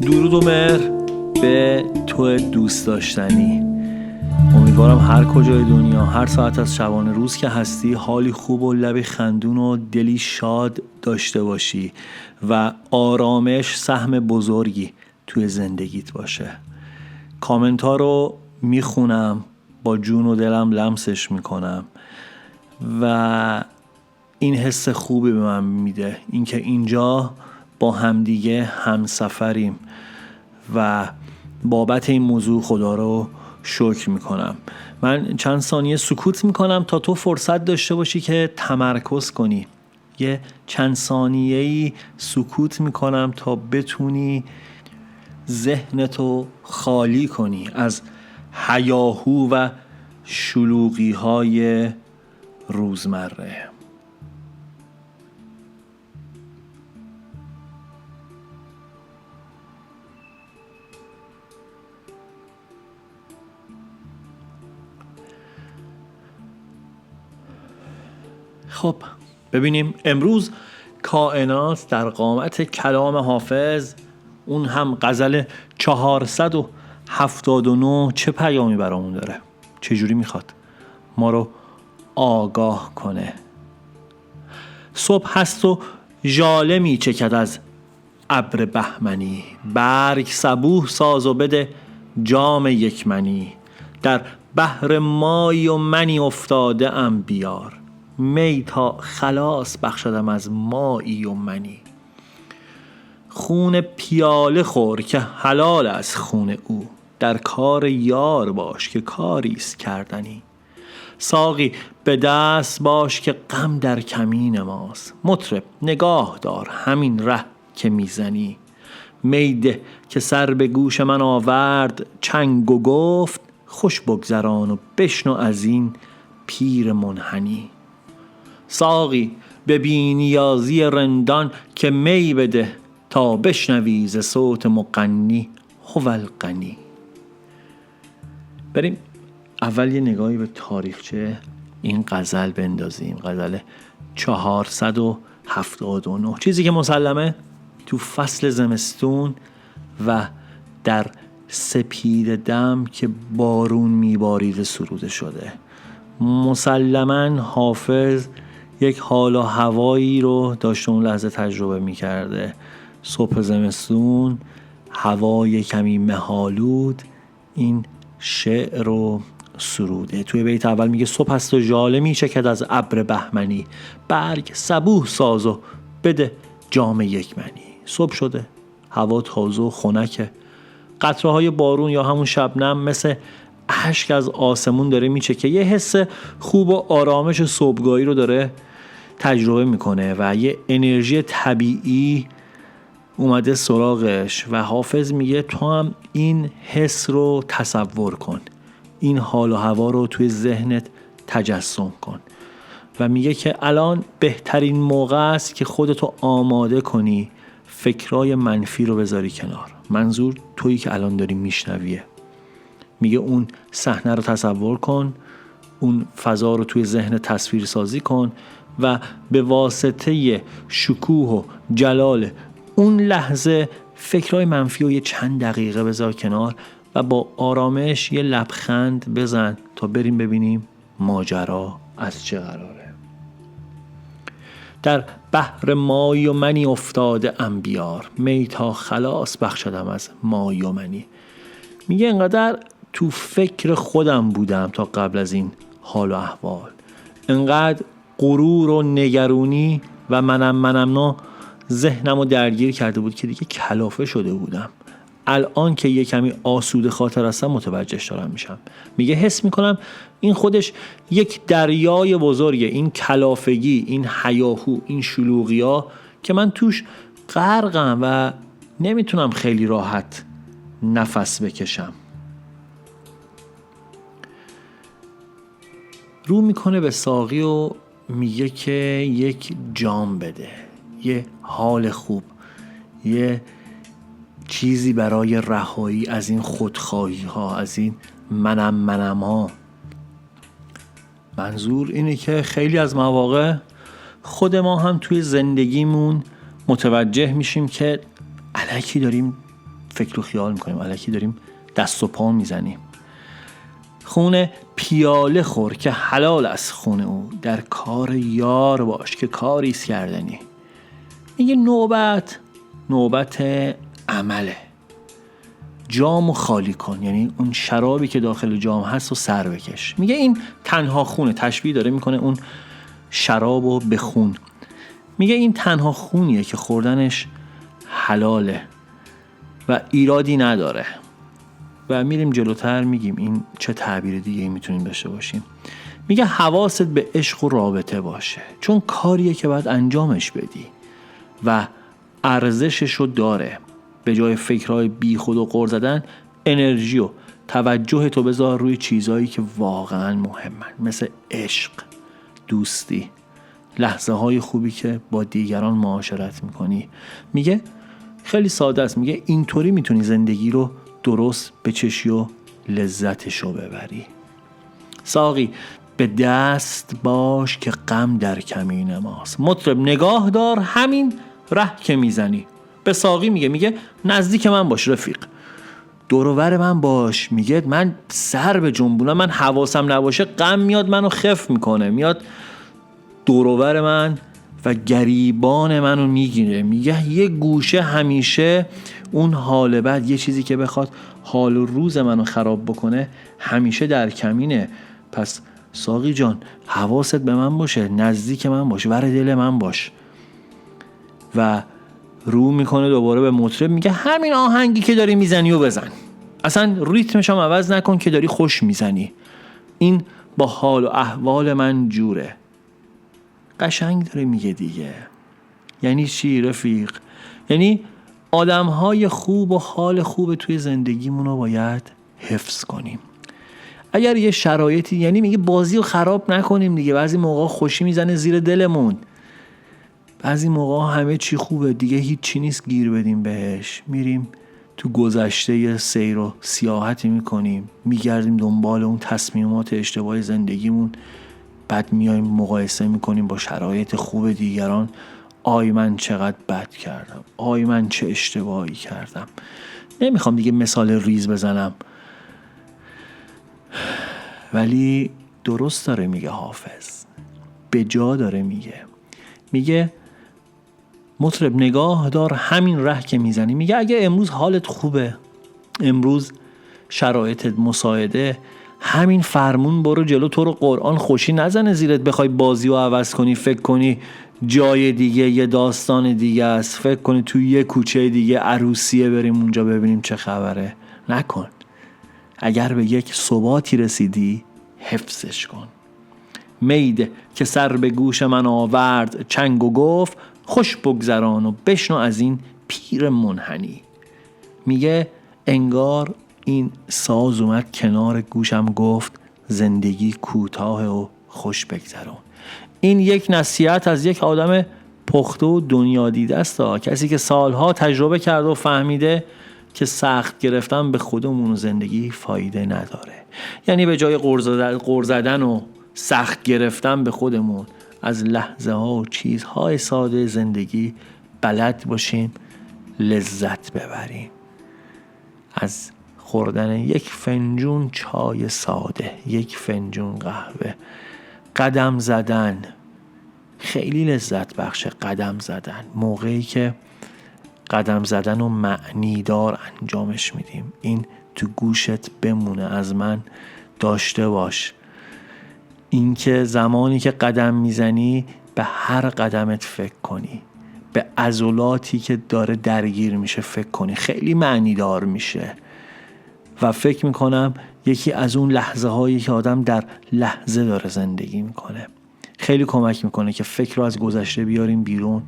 درود و مهر به تو دوست داشتنی. امیدوارم هر کجای دنیا، هر ساعت از شبانه روز که هستی، حالی خوب و لبی خندون و دلی شاد داشته باشی و آرامش سهم بزرگی توی زندگیت باشه. کامنت ها رو میخونم، با جون و دلم لمسش میکنم و این حس خوبی به من میده، اینکه اینجا با همدیگه همسفریم و بابت این موضوع خدا رو شکر میکنم. من چند ثانیه سکوت میکنم تا تو فرصت داشته باشی که تمرکز کنی. یه چند ثانیه‌ای سکوت میکنم تا بتونی ذهنتو خالی کنی از هیاهو و شلوغی های روزمره. خب ببینیم امروز کائنات در قامت کلام حافظ، اون هم غزل 479، چه پیامی برامون داره؟ چجوری میخواد ما رو آگاه کنه؟ صبح هست و ژاله میچکد از ابر بهمنی، برگ صبوح ساز و بده جام یک منی. در بحر مایی و منی افتاده ام بیار، می تا خلاص بخشدم از مایی و منی. خون پیاله خور که حلال از خون او، در کار یار باش که کاریست کردنی. ساقی به دست باش که غم در کمین ماست، مطرب نگاه دار همین ره که میزنی. می ده که سر به گوش من آورد چنگ و گفت، خوش بگذران و بشنو از این پیر منحنی. ساقی به بی‌نیازی رندان که می بده، تا بشنوی ز صوت مغنی هو الغنی. بریم اول یه نگاهی به تاریخچه این غزل بندازیم. غزل 479، چیزی که مسلمه تو فصل زمستون و در سپید دم که بارون میبارید سروده شده. مسلماً حافظ یک حال و هوایی رو داشته اون لحظه تجربه میکرده. صبح زمستون، هوای کمی مه‌آلود، این شعر رو سروده. توی بیت اول میگه صبح است و ژاله میچکد از ابر بهمنی، برگ صبوح ساز و بده جام یک منی. صبح شده، هوا تازه و خنکه، قطره های بارون یا همون شبنم مثل اشک از آسمون داره میچکه. یه حس خوب و آرامش صبحگاهی رو داره تجربه میکنه و یه انرژی طبیعی اومده سراغش و حافظ میگه تو هم این حس رو تصور کن، این حال و هوا رو توی ذهنت تجسم کن و میگه که الان بهترین موقع است که خودتو آماده کنی، فکرای منفی رو بذاری کنار. منظور تویی که الان داری میشنویه. میگه اون صحنه رو تصور کن، اون فضا رو توی ذهن تصویر سازی کن و به واسطه شکوه و جلال اون لحظه فکرای منفی رو یه چند دقیقه بذار کنار و با آرامش یه لبخند بزن تا بریم ببینیم ماجرا از چه قراره. در بحر مایی و منی افتاده ام بیار، می تا خلاص بخشدم از مایی و منی. میگه انقدر تو فکر خودم بودم تا قبل از این حال و احوال، انقدر غرور و نگرانی و منم ذهنم رو درگیر کرده بود که دیگه کلافه شده بودم. الان که یه کمی آسوده خاطر هستم متوجهش دارم میشم. میگه حس میکنم این خودش یک دریای بزرگه، این کلافگی، این هیاهو، این شلوغی ها که من توش غرقم و نمیتونم خیلی راحت نفس بکشم. رو میکنه به ساقی و میگه که یک جام بده، یه حال خوب، یه چیزی برای رهایی از این خودخواهی ها، از این منم ها. منظور اینه که خیلی از مواقع خود ما هم توی زندگیمون متوجه میشیم که الکی داریم فکر و خیال میکنیم، الکی داریم دست و پا میزنیم. خون پیاله خور که حلال است خون او، در کار یار باش که کاریست کردنی. میگه نوبت عمله. جامو خالی کن، یعنی اون شرابی که داخل جام هست و سر بکش. میگه این تنها خونه، تشبیه داره میکنه اون شرابو به خون. میگه این تنها خونیه که خوردنش حلاله و ایرادی نداره. و میریم جلوتر میگیم این چه تعبیر دیگه میتونیم داشته باشیم. میگه حواست به عشق و رابطه باشه، چون کاریه که باید انجامش بدی و ارزششو داره. به جای فکرهای بی خود و غر زدن، انرژی و توجه تو بذار روی چیزهایی که واقعا مهمن، مثل عشق، دوستی، لحظه های خوبی که با دیگران معاشرت میکنی. میگه خیلی ساده است، میگه اینطوری میتونی زندگی رو درست بچشی و لذتشو ببری. ساقی به دست باش که غم در کمین ماست، مطرب نگاه دار همین ره که میزنی. به ساقی میگه نزدیک من باش رفیق، دوروبر من باش. میگه من سر به جنبونم، من حواسم نباشه غم میاد منو خف میکنه، میاد دوروبر من و گریبان منو میگیره. میگه یه گوشه همیشه اون حال بد، یه چیزی که بخواد حال و روز منو خراب بکنه، همیشه در کمینه. پس ساقی جان حواست به من باشه، نزدیک من باش، ور دل من باش. و رو میکنه دوباره به مطرب، میگه همین آهنگی که داری میزنی و بزن، اصلا ریتمش هم عوض نکن که داری خوش میزنی، این با حال و احوال من جوره. قشنگ داره میگه دیگه. یعنی چی رفیق؟ یعنی آدمهای خوب و حال خوب توی زندگیمون رو باید حفظ کنیم. اگر یه شرایطی، یعنی میگه بازی رو خراب نکنیم دیگه. بعضی موقع خوشی میزنه زیر دلمون، بعضی موقع همه چی خوبه دیگه هیچی نیست گیر بدیم بهش، میریم تو گذشته یه سیر و سیاحتی میکنیم، میگردیم دنبال اون تصمیمات اشتباه زندگیمون، بعد میایم مقایسه میکنیم با شرایط خوب دیگران. آی من چقدر بد کردم، آی من چه اشتباهی کردم. نمیخوام دیگه مثال ریز بزنم، ولی درست داره میگه حافظ، به جا داره میگه مطرب نگاه دار همین ره که میزنی. میگه اگه امروز حالت خوبه، امروز شرایطت مساعده، همین فرمون برو جلو، تو رو قرآن خوشی نزنه زیرت بخوای بازی رو عوض کنی، فکر کنی جای دیگه یه داستان دیگه است، فکر کنی توی یه کوچه دیگه عروسیه بریم اونجا ببینیم چه خبره. نکن. اگر به یک ثباتی رسیدی حفظش کن. میده که سر به گوش من آورد چنگ و گفت، خوش بگذران و بشنو از این پیر منحنی. میگه انگار این ساز اومد کنار گوشم گفت زندگی کوتاه و خوش بگذران. این یک نصیحت از یک آدم پخته و دنیا دیده است، کسی که سالها تجربه کرده و فهمیده که سخت گرفتن به خودمون و زندگی فایده نداره. یعنی به جای غر زدن و سخت گرفتن به خودمون، از لحظه ها و چیزهای ساده زندگی بلد باشیم لذت ببریم. از خوردن یک فنجون چای ساده، یک فنجون قهوه، قدم زدن خیلی لذت بخشه. قدم زدن موقعی که قدم زدن و معنیدار انجامش میدیم، این تو گوشت بمونه، از من داشته باش. این که زمانی که قدم میزنی به هر قدمت فکر کنی، به عضلاتی که داره درگیر میشه فکر کنی، خیلی معنیدار میشه. و فکر میکنم یکی از اون لحظه هایی که آدم در لحظه داره زندگی میکنه، خیلی کمک میکنه که فکر رو از گذشته بیاریم بیرون،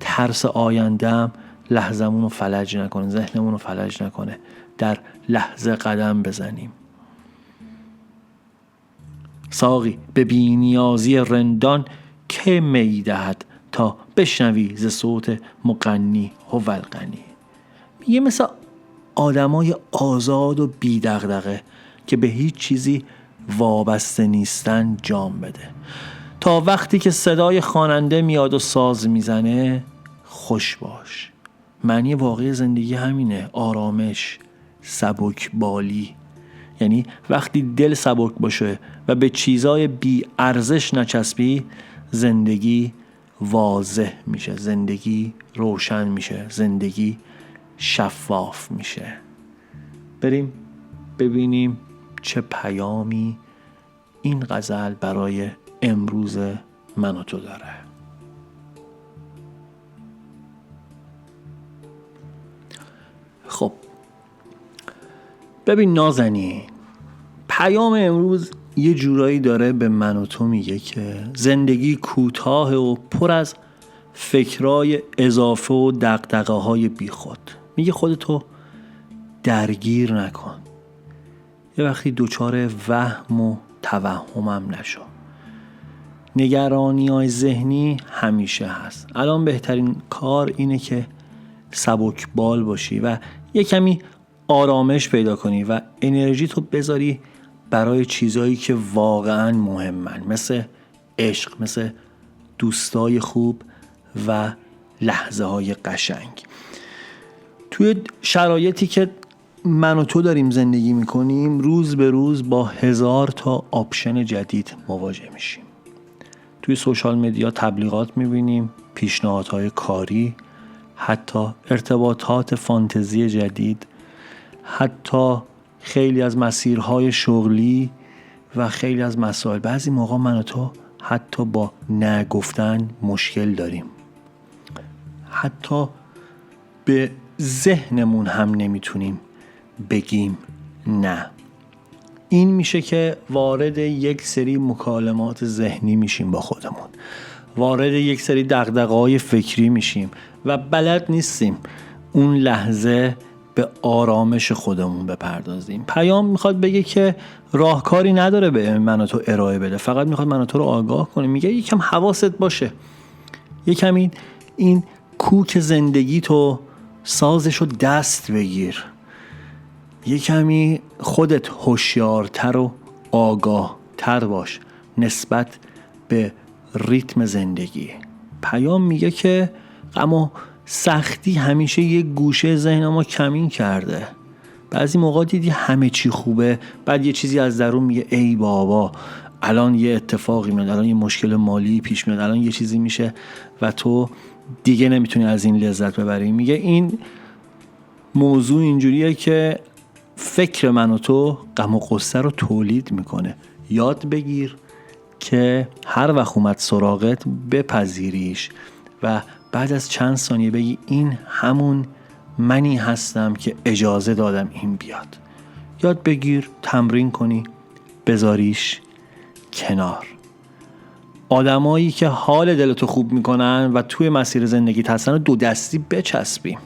ترس آیندهم لحظمون رو فلج نکنه، ذهنمون رو فلج نکنه، در لحظه قدم بزنیم. ساقی به بی‌نیازی رندان که می دهد تا بشنوی ز صوت مغنی هو الغنی. میگه مثل آدمای آزاد و بی دغدغه که به هیچ چیزی وابسته نیستن جام بده. تا وقتی که صدای خواننده میاد و ساز میزنه خوش باش. معنی واقعی زندگی همینه، آرامش، سبک بالی. یعنی وقتی دل سبک باشه و به چیزای بی ارزش نچسبی، زندگی واضح میشه، زندگی روشن میشه، زندگی شفاف میشه. بریم ببینیم چه پیامی این غزل برای امروز من و تو داره. خب ببین نازنین، پیام امروز یه جورایی داره به من و تو میگه که زندگی کوتاه و پر از فکرای اضافه و دغدغه های بی خود. میگه خودتو درگیر نکن، یه وقتی دوچار وهم و توهمم نشو. نگرانی های ذهنی همیشه هست. الان بهترین کار اینه که سبک بال باشی و یه کمی آرامش پیدا کنی و انرژی تو بذاری برای چیزایی که واقعا مهمن، مثل عشق، مثل دوستای خوب و لحظه های قشنگ. توی شرایطی که من و تو داریم زندگی میکنیم، روز به روز با 1000 تا آپشن جدید مواجه میشیم. توی سوشال مدیا تبلیغات میبینیم، پیشنهادهای کاری، حتی ارتباطات فانتزی جدید، حتی خیلی از مسیرهای شغلی و خیلی از مسائل. بعضی موقع من و تو حتی با نگفتن مشکل داریم، حتی به ذهنمون هم نمیتونیم بگیم نه. این میشه که وارد یک سری مکالمات ذهنی میشیم با خودمون، وارد یک سری دغدغه‌های فکری میشیم و بلد نیستیم اون لحظه به آرامش خودمون بپردازیم. پیام میخواد بگه که راهکاری نداره به من و تو ارائه بده، فقط میخواد من و تو رو آگاه کنه. میگه یکم حواست باشه، یکم این کوک زندگی تو سازشو دست بگیر، یکمی خودت هوشیارتر و آگاهتر باش نسبت به ریتم زندگی. پیام میگه که غم و سختی همیشه یه گوشه ذهن ما کمین کرده. بعضی موقع دیدی همه چی خوبه، بعد یه چیزی از درون میگه ای بابا الان یه اتفاقی میاد، الان یه مشکل مالی پیش میاد، الان یه چیزی میشه و تو دیگه نمیتونی از این لذت ببری. میگه این موضوع اینجوریه که فکر من و تو غم و غصه رو تولید میکنه. یاد بگیر که هر وقت اومد سراغت بپذیریش و بعد از چند ثانیه بگی این همون منی هستم که اجازه دادم این بیاد. یاد بگیر، تمرین کنی، بذاریش کنار. آدمایی که حال دلتو خوب میکنن و توی مسیر زندگی هستن دو دستی بچسبیم،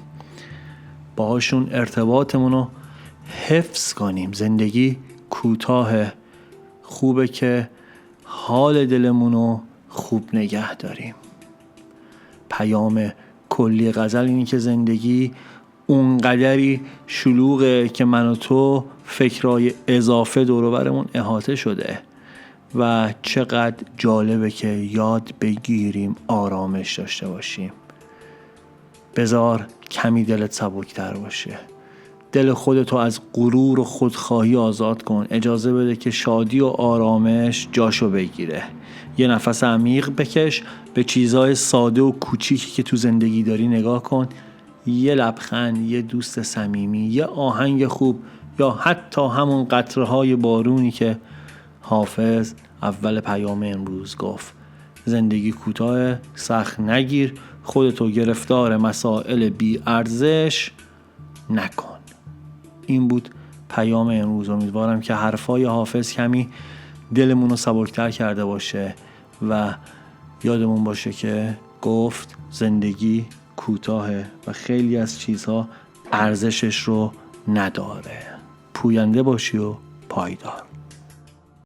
باهاشون ارتباطمون رو حفظ کنیم. زندگی کوتاه، خوبه که حال دلمون رو خوب نگه داریم. پیام کلی غزل اینه که زندگی اونقدری شلوغه که من و تو فکرای اضافه دور و برمون احاطه شده و چقدر جالبه که یاد بگیریم آرامش داشته باشیم. بذار کمی دلت سبکتر باشه، دل خودتو از غرور و خودخواهی آزاد کن، اجازه بده که شادی و آرامش جاشو بگیره. یه نفس عمیق بکش، به چیزای ساده و کوچیکی که تو زندگی داری نگاه کن. یه لبخند، یه دوست صمیمی، یه آهنگ خوب، یا حتی همون قطره‌های بارونی که حافظ اول پیام امروز گفت. زندگی کوتاه، سخت نگیر، خودتو گرفتار مسائل بی ارزش نکن. این بود پیام امروز. امیدوارم که حرفای حافظ کمی دلمون رو سبکتر کرده باشه و یادمون باشه که گفت زندگی کوتاهه و خیلی از چیزها ارزشش رو نداره. پوینده باشی و پایدار.